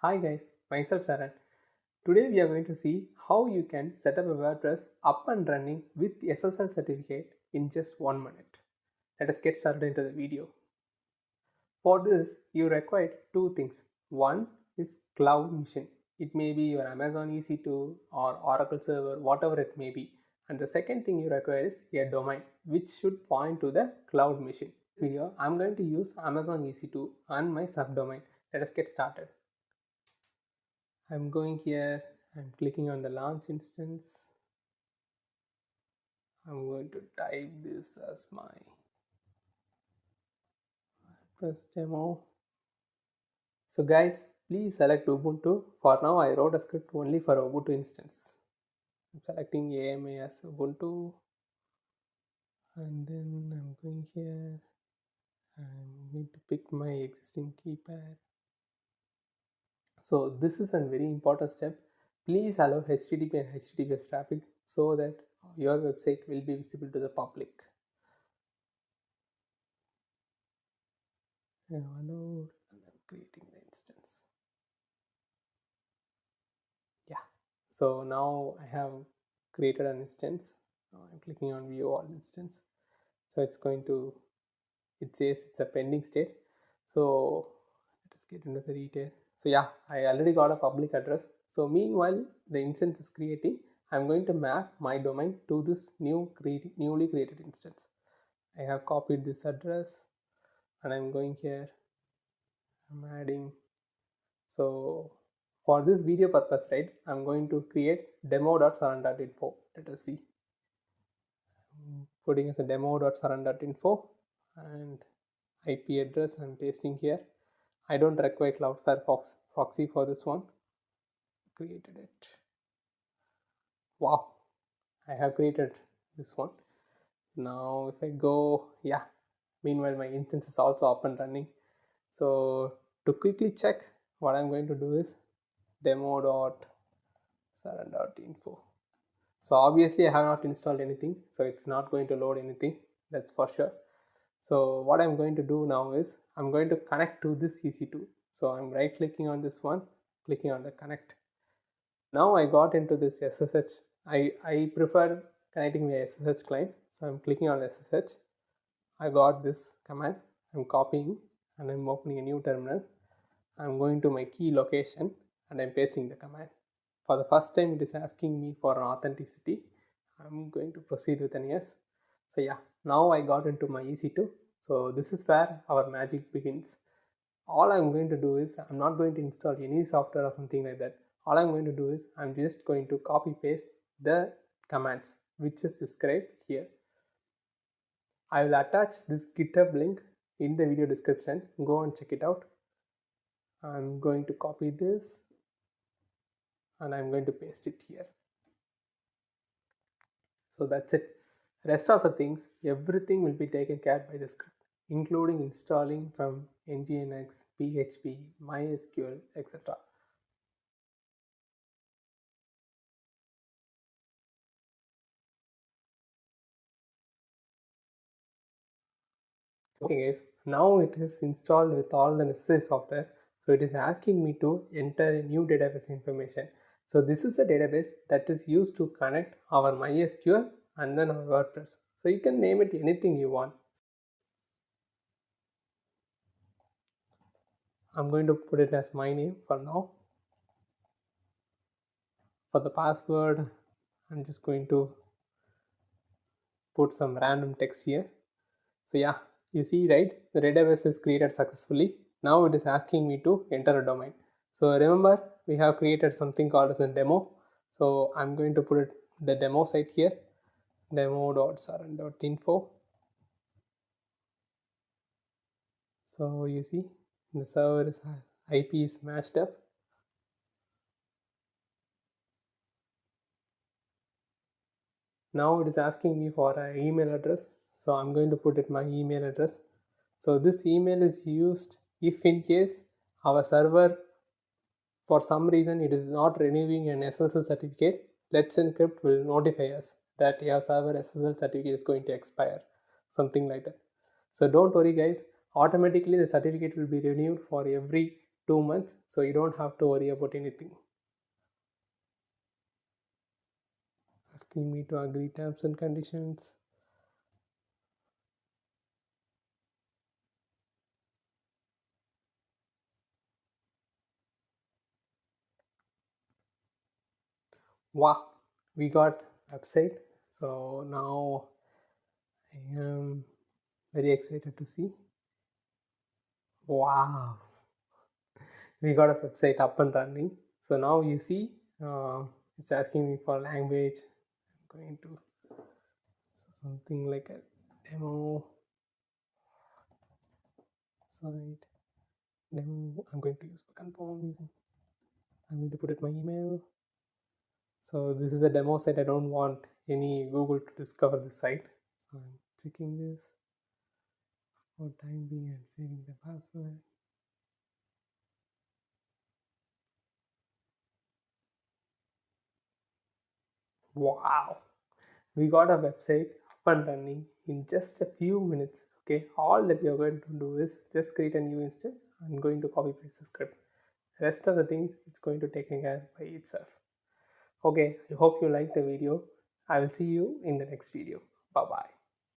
Hi guys, myself Saran. Today we are going to see how you can set up a WordPress up and running with SSL certificate in just 1 minute. Let us get started into the video. For this, you require two things. One is cloud machine. It may be your Amazon EC2 or Oracle server, whatever it may be. And the second thing you require is a domain, which should point to the cloud machine. In this video, I'm going to use Amazon EC2 and my subdomain. Let us get started. I'm going here, I'm clicking on the launch instance. I'm going to type this as my WordPress demo. So guys, please select Ubuntu. For now, I wrote a script only for Ubuntu instance. I'm selecting AMA as Ubuntu, and then I'm going here. I'm going to pick my existing keypad. So this is a very important step. Please allow HTTP and HTTPS traffic so that your website will be visible to the public. Allowed, and I'm creating the instance. Yeah, so now I have created an instance. Now I'm clicking on view all instance. So it's going to, it says it's a pending state. So let us get into the detail. So yeah, I already got a public address. So meanwhile the instance is creating, I'm going to map my domain to this newly created instance. I have copied this address and I'm going here, I'm adding. So for this video purpose, right, I'm going to create demo.saran.info. Let us see. I'm putting as a demo.saran.info and IP address I'm pasting here. I don't require Cloudflare proxy for this one. Created it. Wow, I have created this one. Now if I go, yeah, meanwhile my instance is also up and running. So to quickly check, what I'm going to do is demo.saran.info. So obviously I have not installed anything, so it's not going to load anything, that's for sure. So what I'm going to do now is I'm going to connect to this EC2. So I'm right clicking on this one, clicking on the connect. Now I got into this SSH. I prefer connecting via SSH client. So I'm clicking on SSH. I got this command. I'm copying and I'm opening a new terminal. I'm going to my key location and I'm pasting the command. For the first time it is asking me for an authenticity. I'm going to proceed with an yes. So yeah, now I got into my EC2. So this is where our magic begins. All I'm going to do is I'm not going to install any software or something like that. All I'm going to do is I'm just going to copy paste the commands which is described here. I will attach this GitHub link in the video description. Go and check it out. I'm going to copy this and I'm going to paste it here. So that's it. Rest of the things, everything will be taken care by the script, including installing from nginx, php, mysql, etc. Okay guys, now it is installed with all the necessary software. So it is asking me to enter a new database information. So this is a database that is used to connect our MySQL and then our WordPress. So you can name it anything you want. I'm going to put it as my name for now. For the password, I'm just going to put some random text here. So yeah, you see, right, the database is created successfully. Now it is asking me to enter a domain. So remember, we have created something called as a demo. So I'm going to put it the demo site here, demo.saran.info. So you see the server is IP is matched up. Now it is asking me for an email address. So I'm going to put it my email address. So this email is used if in case our server for some reason it is not renewing an SSL certificate. Let's Encrypt will notify us that your server SSL certificate is going to expire, something like that. So don't worry guys, automatically the certificate will be renewed for every 2 months, so you don't have to worry about anything. Asking me to agree terms and conditions. Wow, we got website. So now I am very excited to see. Wow, we got a website up and running. So now you see, it's asking me for language. I'm going to something like a demo site. Demo. I'm going to use confirm using. I'm going to put it my email. So this is a demo site. I don't want any Google to discover the site. So I'm checking this. For time being, I'm saving the password. Wow, we got a website up and running in just a few minutes. Okay, all that you're going to do is just create a new instance. I'm going to copy paste the script. The rest of the things it's going to take care by itself. Okay, I hope you liked the video. I will see you in the next video. Bye bye.